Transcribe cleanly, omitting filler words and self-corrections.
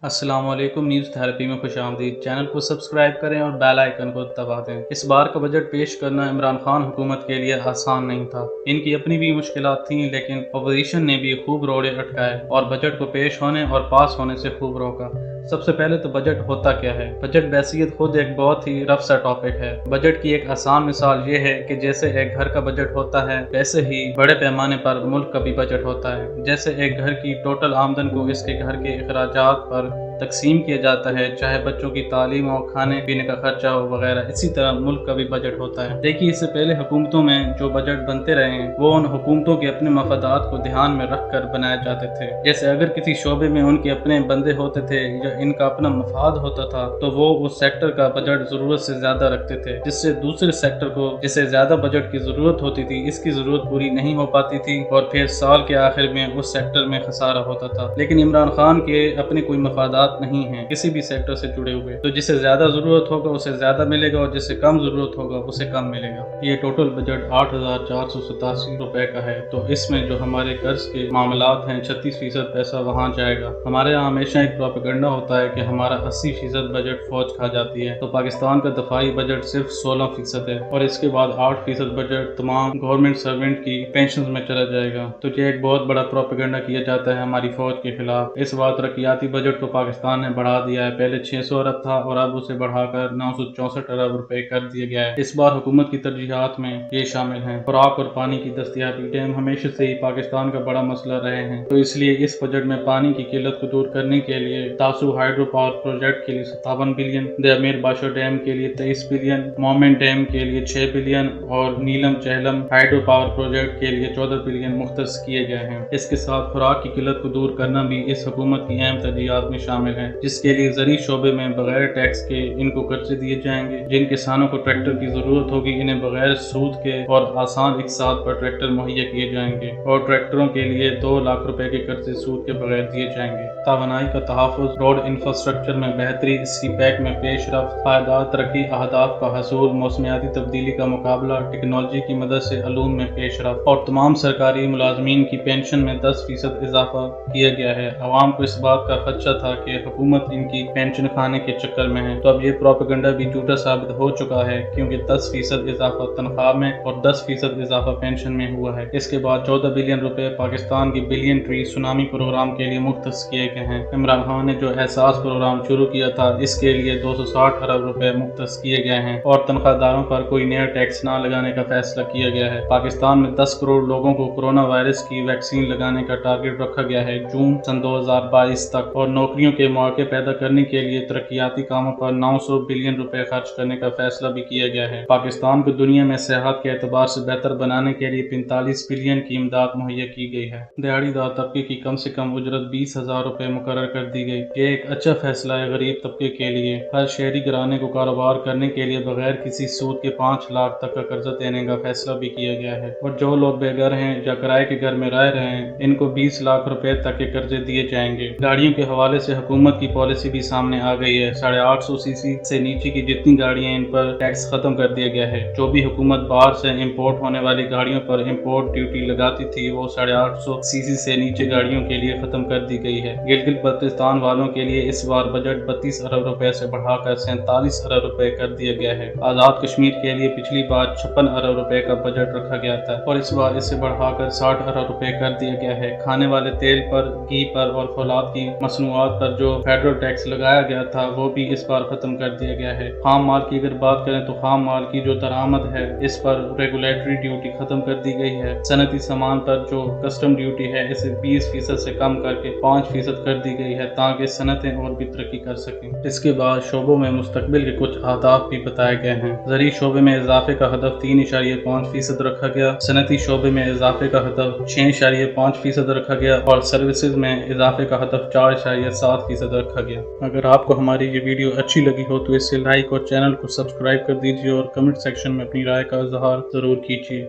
السلام علیکم، news therapy میں خوش آمدید۔ چینل کو سبسکرائب کریں اور بیل آئیکن کو دبا دیں۔ اس بار کا بجٹ پیش کرنا عمران خان حکومت کے لیے آسان نہیں تھا۔ ان کی اپنی بھی مشکلات تھیں، لیکن اپوزیشن نے بھی خوب روڑے اٹکائے اور بجٹ کو پیش ہونے اور پاس ہونے سے خوب روکا۔ سب سے پہلے تو بجٹ ہوتا کیا ہے؟ بجٹ بحیثیت خود ایک بہت ہی رف سا ٹاپک ہے۔ بجٹ کی ایک آسان مثال یہ ہے کہ جیسے ایک گھر کا بجٹ ہوتا ہے، ویسے ہی بڑے پیمانے پر ملک کا بھی بجٹ ہوتا ہے۔ جیسے ایک گھر کی ٹوٹل آمدن کو اس کے گھر کے اخراجات پر تقسیم کیا جاتا ہے، چاہے بچوں کی تعلیم ہو، کھانے پینے کا خرچہ ہو وغیرہ، اسی طرح ملک کا بھی بجٹ ہوتا ہے۔ دیکھیے، اس سے پہلے حکومتوں میں جو بجٹ بنتے رہے ہیں وہ ان حکومتوں کے اپنے مفادات کو دھیان میں رکھ کر بنائے جاتے تھے۔ جیسے اگر کسی شعبے میں ان کے اپنے بندے ہوتے تھے یا ان کا اپنا مفاد ہوتا تھا تو وہ اس سیکٹر کا بجٹ ضرورت سے زیادہ رکھتے تھے، جس سے دوسرے سیکٹر کو جسے زیادہ بجٹ کی ضرورت ہوتی تھی اس کی ضرورت پوری نہیں ہو پاتی تھی اور پھر سال کے آخر میں اس سیکٹر میں خسارہ ہوتا تھا۔ لیکن عمران خان کے اپنے کوئی مفادات نہیں ہیں کسی بھی سیکٹر سے جڑے ہوئے، تو جسے زیادہ ضرورت ہوگا اسے زیادہ ملے گا اور جسے کم ضرورت ہوگا اسے کم ملے گا۔ یہ ٹوٹل بجٹ 8,487 روپے کا ہے، تو اس میں جو ہمارے قرض کے معاملات ہیں 36% پیسہ وہاں جائے گا۔ ہمارے یہاں ہمیشہ ایک پروپیگنڈا ہوتا ہے کہ ہمارا 80% بجٹ فوج کھا جاتی ہے، تو پاکستان کا دفاعی بجٹ صرف 16% ہے اور اس کے بعد 8% بجٹ تمام گورنمنٹ سرونٹ کی پینشنز میں چلا جائے گا۔ تو یہ ایک بہت بڑا پروپیگنڈا کیا جاتا ہے ہماری فوج کے خلاف۔ اس بار ترقیاتی بجٹ کو پاکستان نے بڑھا دیا ہے، پہلے 600 ارب تھا اور اب اسے بڑھا کر 964 ارب روپے کر دیا گیا ہے۔ اس بار حکومت کی ترجیحات میں یہ شامل ہیں: خوراک اور پانی کی دستیابی۔ ڈیم ہمیشہ سے ہی پاکستان کا بڑا مسئلہ رہے ہیں، تو اس لیے اس بجٹ میں پانی کی قلت کو دور کرنے کے لیے تاسو ہائیڈرو پاور پروجیکٹ کے لیے 57 بلین، دے امیر باشو ڈیم کے لیے 23 بلین، مومن ڈیم کے لیے 6 بلین اور نیلم چہلم ہائیڈرو پاور پروجیکٹ کے لیے 14 بلین مختص کیے گئے ہیں۔ اس کے ساتھ خوراک کی قلت کو دور کرنا بھی اس حکومت کی اہم ترجیحات میں شامل ہے، جس کے لیے زرعی شعبے میں بغیر ٹیکس کے ان کو قرضے دیے جائیں گے۔ جن کسانوں کو ٹریکٹر کی ضرورت ہوگی انہیں بغیر سود کے اور آسان اقساط پر ٹریکٹر مہیا کیے جائیں گے اور ٹریکٹروں کے لیے 2 لاکھ روپے کے قرضے سود کے بغیر دیے جائیں گے۔ توانائی کا تحفظ، روڈ انفراسٹرکچر میں بہتری، سی پیک میں پیش رفت، پائیدار ترقی اہداف کا حصول، موسمیاتی تبدیلی کا مقابلہ، ٹیکنالوجی کی مدد سے علوم میں پیش رفت اور تمام سرکاری ملازمین کی پینشن میں 10% اضافہ کیا گیا ہے۔ عوام کو اس بات کا خدشہ تھا کہ حکومت ان کی پینشن کھانے کے چکر میں ہے، تو اب یہ پروپیگنڈا بھی جھوٹا ثابت ہو چکا ہے، کیونکہ 10% اضافہ تنخواہ میں اور 10% اضافہ پینشن میں ہوا ہے۔ اس کے بعد 14 بلین روپے پاکستان کی بلین ٹری سونامی پروگرام کے لیے مختص کیے گئے ہیں۔ عمران خان نے جو احساس پروگرام شروع کیا تھا اس کے لیے 260 ارب روپے مختص کیے گئے ہیں اور تنخواہ داروں پر کوئی نیا ٹیکس نہ لگانے کا فیصلہ کیا گیا ہے۔ پاکستان میں 10 کروڑ لوگوں کو کورونا وائرس کی ویکسین لگانے کا ٹارگٹ رکھا گیا ہے جون سن 2022 تک، اور نوکریوں کے مواقع پیدا کرنے کے لیے ترقیاتی کاموں پر 900 بلین روپے خرچ کرنے کا فیصلہ بھی کیا گیا ہے۔ پاکستان کو دنیا میں صحت کے اعتبار سے بہتر بنانے کے لیے 45 بلین کی امداد مہیا کی گئی ہے۔ دیہڑی دار طبقے کی کم سے کم اجرت 20,000 روپے مقرر کر دی گئی۔ یہ ایک اچھا فیصلہ ہے غریب طبقے کے لیے۔ ہر شہری گھرانے کو کاروبار کرنے کے لیے بغیر کسی سود کے 5 لاکھ تک کا قرضہ دینے کا فیصلہ بھی کیا گیا ہے، اور جو لوگ بے گھر ہیں یا کرائے کے گھر میں رہ رہے ہیں ان کو 20 لاکھ روپے تک کے قرضے دیے جائیں گے۔ گاڑیوں کے حوالے سے حکومت کی پالیسی بھی سامنے آ گئی ہے۔ 850 سی سی سے نیچے کی جتنی گاڑیاں ان پر ٹیکس ختم کر دیا گیا ہے۔ جو بھی حکومت باہر سے امپورٹ ہونے والی گاڑیوں پر امپورٹ ڈیوٹی لگاتی تھی وہ 850 سی سی سے نیچے گاڑیوں کے لیے ختم کر دی گئی ہے۔ گلگت بلتستان والوں کے لیے اس بار بجٹ 32 ارب روپے سے بڑھا کر 47 ارب روپے کر دیا گیا ہے۔ آزاد کشمیر کے لیے پچھلی بار 56 ارب روپے کا بجٹ رکھا گیا تھا اور اس بار اسے بڑھا کر 60 ارب روپے کر دیا گیا ہے۔ کھانے والے تیل پر، گھی پر اور فولاد کی مصنوعات پر جو فیڈرل ٹیکس لگایا گیا تھا وہ بھی اس بار ختم کر دیا گیا ہے۔ خام مال کی اگر بات کریں تو خام مال کی جو درآمد ہے اس پر ریگولیٹری ڈیوٹی ختم کر دی گئی ہے۔ صنعتی سامان پر جو کسٹم ڈیوٹی ہے اسے 20% سے کم کر کے 5% کر دی گئی ہے تاکہ صنعتیں اور بھی ترقی کر سکیں۔ اس کے بعد شعبوں میں مستقبل کے کچھ اہداف بھی بتائے گئے ہیں۔ زرعی شعبے میں اضافے کا ہدف 3.5% رکھا گیا، صنعتی شعبے میں اضافے کا ہدف 6.5% رکھا گیا اور سروسز میں اضافے کا ہدف 4.7% رکھا گیا۔ اگر آپ کو ہماری یہ ویڈیو اچھی لگی ہو تو اسے لائک اور چینل کو سبسکرائب کر دیجیے اور کمنٹ سیکشن میں اپنی رائے کا اظہار ضرور کیجیے۔